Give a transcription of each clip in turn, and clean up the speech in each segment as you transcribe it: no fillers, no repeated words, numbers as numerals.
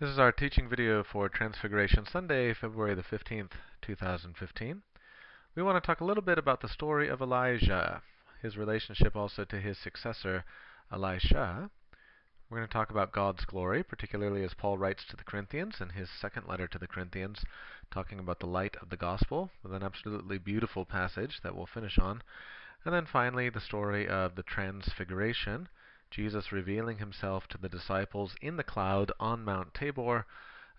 This is our teaching video for Transfiguration Sunday, February the 15th, 2015. We want to talk a little bit about the story of Elijah, his relationship also to his successor, Elisha. We're going to talk about God's glory, particularly as Paul writes to the Corinthians in his second letter to the Corinthians, talking about the light of the gospel, with an absolutely beautiful passage that we'll finish on. And then finally, the story of the Transfiguration, Jesus revealing himself to the disciples in the cloud on Mount Tabor,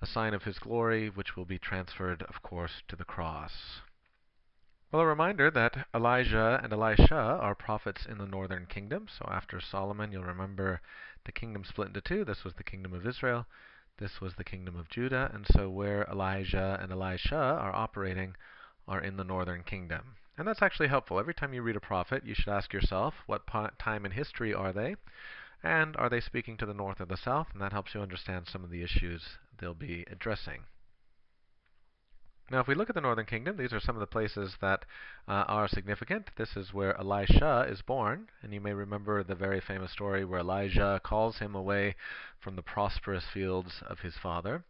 a sign of his glory, which will be transferred, of course, to the cross. Well, a reminder that Elijah and Elisha are prophets in the northern kingdom. So after Solomon, you'll remember the kingdom split into two. This was the kingdom of Israel. This was the kingdom of Judah. And so where Elijah and Elisha are operating are in the northern kingdom. And that's actually helpful. Every time you read a prophet, you should ask yourself, what time in history are they? And are they speaking to the north or the south? And that helps you understand some of the issues they'll be addressing. Now, if we look at the northern kingdom, these are some of the places that are significant. This is where Elisha is born, and you may remember the very famous story where Elijah calls him away from the prosperous fields of his father.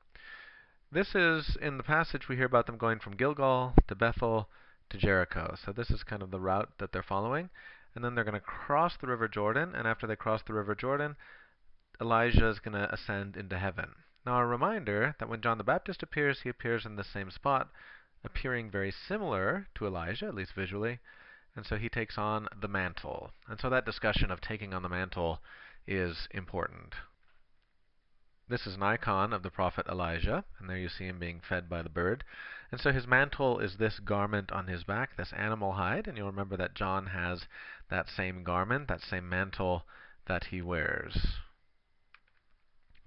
This is, in the passage, we hear about them going from Gilgal to Bethel to Jericho. So this is kind of the route that they're following. And then they're going to cross the River Jordan, and after they cross the River Jordan, Elijah is going to ascend into heaven. Now, a reminder that when John the Baptist appears, he appears in the same spot, appearing very similar to Elijah, at least visually, and so he takes on the mantle. And so that discussion of taking on the mantle is important. This is an icon of the prophet Elijah, and there you see him being fed by the bird. And so his mantle is this garment on his back, this animal hide, and you'll remember that John has that same garment, that same mantle that he wears.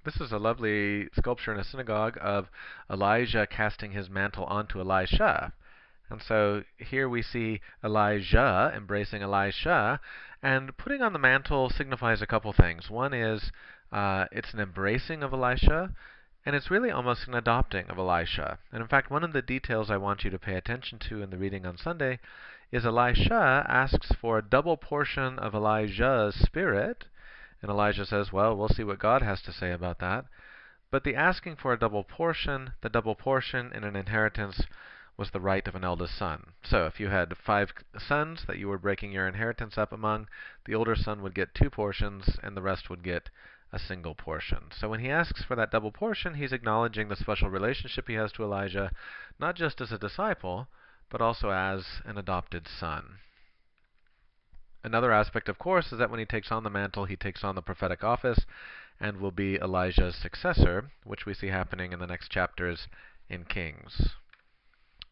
This is a lovely sculpture in a synagogue of Elijah casting his mantle onto Elisha. And so here we see Elijah embracing Elisha, and putting on the mantle signifies a couple things. One is it's an embracing of Elisha, and it's really almost an adopting of Elisha. And in fact, one of the details I want you to pay attention to in the reading on Sunday is Elisha asks for a double portion of Elijah's spirit. And Elijah says, well, we'll see what God has to say about that. But the asking for a double portion, the double portion in an inheritance, was the right of an eldest son. So if you had 5 sons that you were breaking your inheritance up among, the older son would get 2 portions, and the rest would get a single portion. So when he asks for that double portion, he's acknowledging the special relationship he has to Elijah, not just as a disciple, but also as an adopted son. Another aspect, of course, is that when he takes on the mantle, he takes on the prophetic office and will be Elijah's successor, which we see happening in the next chapters in Kings.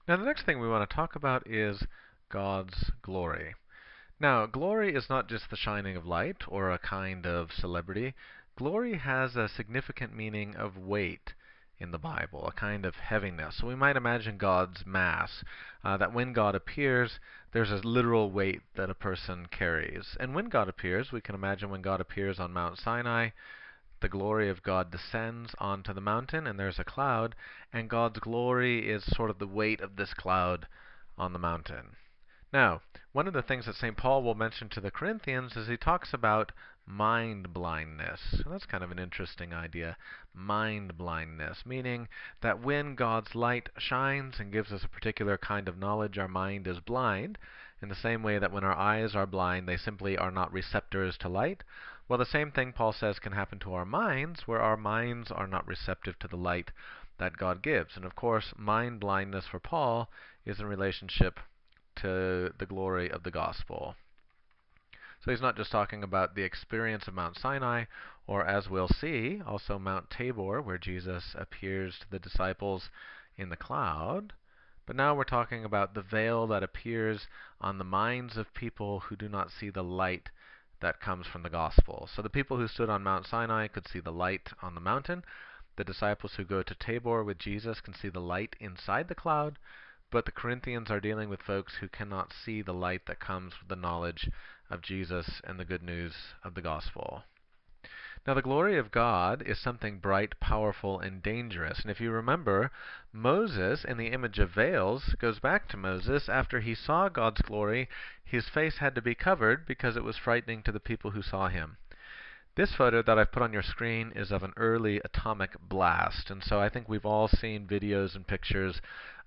Now, the next thing we want to talk about is God's glory. Now, glory is not just the shining of light or a kind of celebrity. Glory has a significant meaning of weight in the Bible, a kind of heaviness. So we might imagine God's mass, that when God appears, there's a literal weight that a person carries. And when God appears, we can imagine when God appears on Mount Sinai, the glory of God descends onto the mountain, and there's a cloud, and God's glory is sort of the weight of this cloud on the mountain. Now, one of the things that St. Paul will mention to the Corinthians is he talks about mind blindness. And that's kind of an interesting idea. Mind blindness, meaning that when God's light shines and gives us a particular kind of knowledge, our mind is blind, in the same way that when our eyes are blind, they simply are not receptors to light. Well, the same thing, Paul says, can happen to our minds, where our minds are not receptive to the light that God gives. And of course, mind blindness for Paul is in relationship to the glory of the gospel. So he's not just talking about the experience of Mount Sinai, or as we'll see, also Mount Tabor, where Jesus appears to the disciples in the cloud. But now we're talking about the veil that appears on the minds of people who do not see the light that comes from the gospel. So the people who stood on Mount Sinai could see the light on the mountain. The disciples who go to Tabor with Jesus can see the light inside the cloud. But the Corinthians are dealing with folks who cannot see the light that comes with the knowledge of Jesus and the good news of the gospel. Now, the glory of God is something bright, powerful, and dangerous. And if you remember, Moses, in the image of veils, goes back to Moses. After he saw God's glory, his face had to be covered because it was frightening to the people who saw him. This photo that I've put on your screen is of an early atomic blast, and so I think we've all seen videos and pictures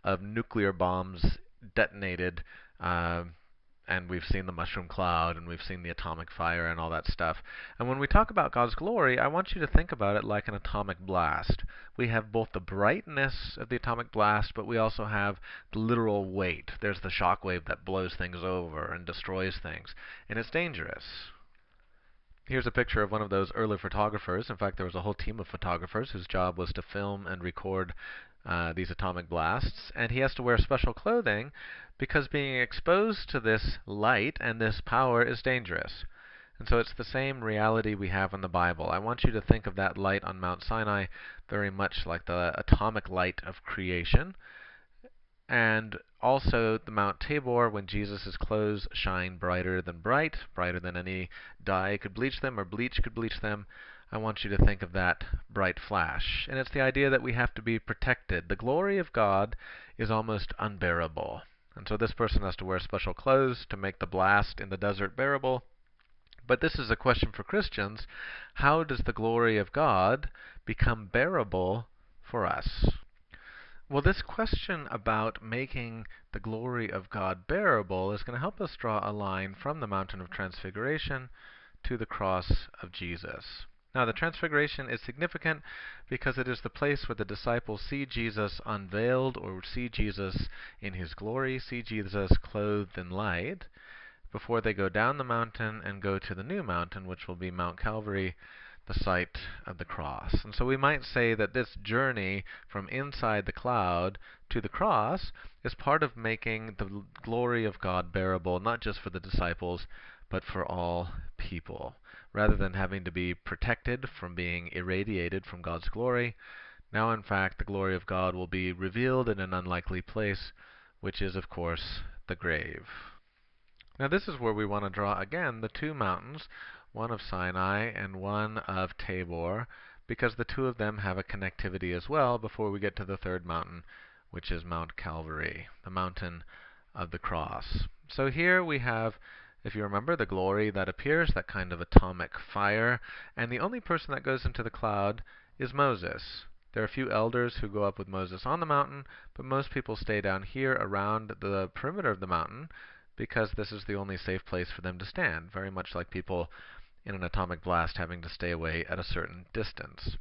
of nuclear bombs detonated, uh, and we've seen the mushroom cloud, and we've seen the atomic fire and all that stuff. And when we talk about God's glory, I want you to think about it like an atomic blast. We have both the brightness of the atomic blast, but we also have the literal weight. There's the shock wave that blows things over and destroys things, and it's dangerous. Here's a picture of one of those early photographers. In fact, there was a whole team of photographers whose job was to film and record these atomic blasts. And he has to wear special clothing because being exposed to this light and this power is dangerous. And so it's the same reality we have in the Bible. I want you to think of that light on Mount Sinai very much like the atomic light of creation. And also the Mount Tabor, when Jesus' clothes shine brighter than any dye could bleach them or bleach could bleach them. I want you to think of that bright flash. And it's the idea that we have to be protected. The glory of God is almost unbearable. And so this person has to wear special clothes to make the blast in the desert bearable. But this is a question for Christians. How does the glory of God become bearable for us? Well, this question about making the glory of God bearable is going to help us draw a line from the mountain of Transfiguration to the cross of Jesus. Now, the Transfiguration is significant because it is the place where the disciples see Jesus unveiled, or see Jesus in his glory, see Jesus clothed in light, before they go down the mountain and go to the new mountain, which will be Mount Calvary, the site of the cross. And so we might say that this journey from inside the cloud to the cross is part of making the glory of God bearable, not just for the disciples, but for all people. Rather than having to be protected from being irradiated from God's glory, now in fact the glory of God will be revealed in an unlikely place, which is, of course, the grave. Now this is where we want to draw again the two mountains, one of Sinai and one of Tabor, because the two of them have a connectivity as well before we get to the third mountain, which is Mount Calvary, the mountain of the cross. So here we have, if you remember, the glory that appears, that kind of atomic fire, and the only person that goes into the cloud is Moses. There are a few elders who go up with Moses on the mountain, but most people stay down here around the perimeter of the mountain because this is the only safe place for them to stand, very much like people in an atomic blast having to stay away at a certain distance.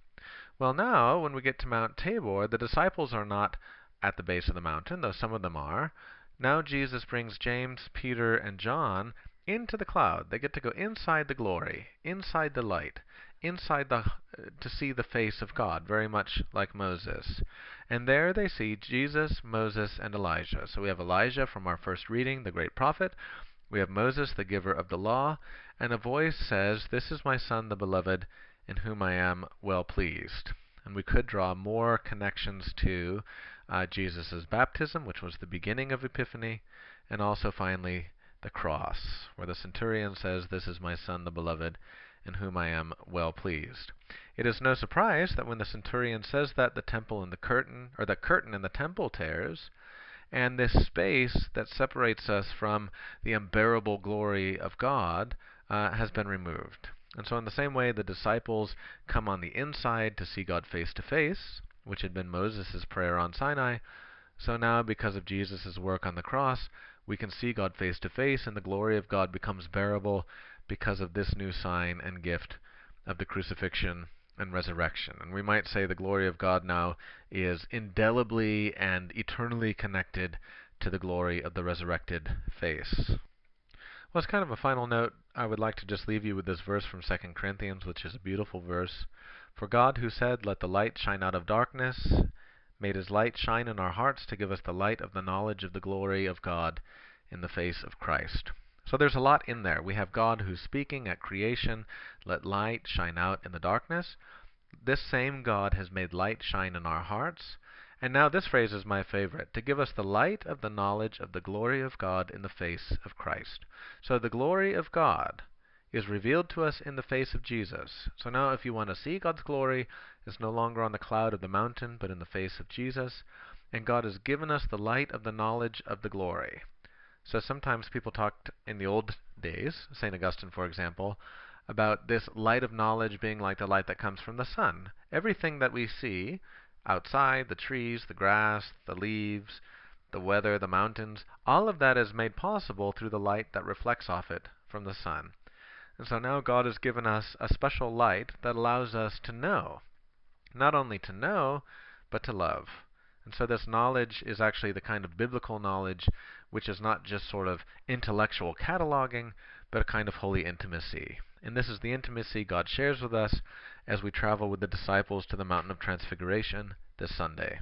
Well, now, when we get to Mount Tabor, the disciples are not at the base of the mountain, though some of them are. Now Jesus brings James, Peter, and John into the cloud. They get to go inside the glory, inside the light, to see the face of God, very much like Moses. And there they see Jesus, Moses, and Elijah. So we have Elijah from our first reading, the great prophet. We have Moses, the giver of the law, and a voice says, "This is my Son, the beloved, in whom I am well pleased." And we could draw more connections to Jesus' baptism, which was the beginning of Epiphany, and also finally the cross, where the centurion says, "This is my Son, the beloved, in whom I am well pleased." It is no surprise that when the centurion says that, the curtain in the temple tears, and this space that separates us from the unbearable glory of God has been removed. And so in the same way, the disciples come on the inside to see God face to face, which had been Moses' prayer on Sinai. So now, because of Jesus' work on the cross, we can see God face to face, and the glory of God becomes bearable because of this new sign and gift of the crucifixion and resurrection. And we might say the glory of God now is indelibly and eternally connected to the glory of the resurrected face. Well, as kind of a final note, I would like to just leave you with this verse from 2 Corinthians, which is a beautiful verse. "For God, who said, 'Let the light shine out of darkness,' made his light shine in our hearts to give us the light of the knowledge of the glory of God in the face of Christ." So there's a lot in there. We have God who's speaking at creation, "Let light shine out in the darkness." This same God has made light shine in our hearts. And now this phrase is my favorite, "to give us the light of the knowledge of the glory of God in the face of Christ." So the glory of God is revealed to us in the face of Jesus. So now if you want to see God's glory, it's no longer on the cloud of the mountain, but in the face of Jesus. And God has given us the light of the knowledge of the glory. So sometimes people talked in the old days, St. Augustine, for example, about this light of knowledge being like the light that comes from the sun. Everything that we see outside, the trees, the grass, the leaves, the weather, the mountains, all of that is made possible through the light that reflects off it from the sun. And so now God has given us a special light that allows us to know. Not only to know, but to love. And so this knowledge is actually the kind of biblical knowledge which is not just sort of intellectual cataloging, but a kind of holy intimacy. And this is the intimacy God shares with us as we travel with the disciples to the Mountain of Transfiguration this Sunday.